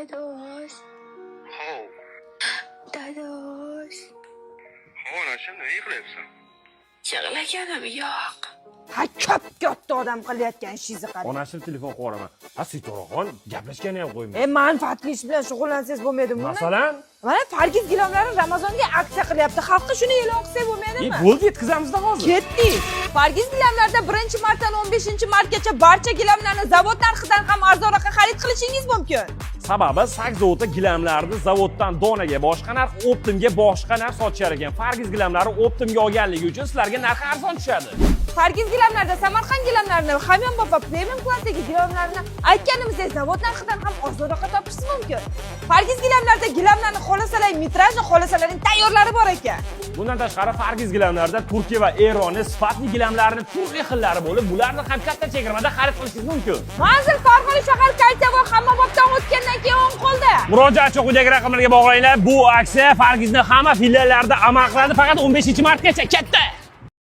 Dadosh. Hov. Dadosh. Onachim, nima qilyapsan? Yig'laganim yo'q. Ha, katta odam qilayotgan ishingizni qarang. Onasi telefon qilaman. Ha, Sitoraxon gaplashgani ham qo'ymaydi. Manfaatli ish bilan shug'ullansangiz bo'lmaydimi? Masalan, Mana Fargiz gilamlari Ramazonga aksiya qilyapti. Xalqqa shuni e'lon qilsak bo'lmaydimi? bo'ldi, yetkazamizda hozir. Ketdik. Fargiz gilamlarda 1-martdan 15-martgacha barcha gilamlarni zavod narxidan ham arzonroqqa xarid qilishingiz mumkin. Sababi Sakzovda gilamlarni zavoddan donaga boshqa narx, Optimga boshqa narx sotishar ekan. Fargiz gilamlari Optimga olganligi uchun sizlarga narxi arzon tushadi. Fargiz gilamlarda Samarqand gilamlarini, hamyonbop va premium klassdagi gilamlarni aytganimizdek zavod narxidan ham arzonroqqa topishingiz mumkin. Fargiz gilamlarda gilamlarni xolasalar metrajli, xolasalarning tayyorlari bor ekan. Bundan tashqari Fargiz gilamlarda Turkiya va Eronning sifatli gilamlarining turli xillari bo'lib, bularni ham katta chegirmada xarid qilishingiz mumkin. Manzil Farg'ona shahar Kaltabog' hammobobdan o'tgandan keyin o'ng qo'lda. Murojaatchi quyidagi raqamlarga bog'langlar. Bu aksiya Fargizning hamma filiallarida amal qiladi, faqat 15-martgacha. Katta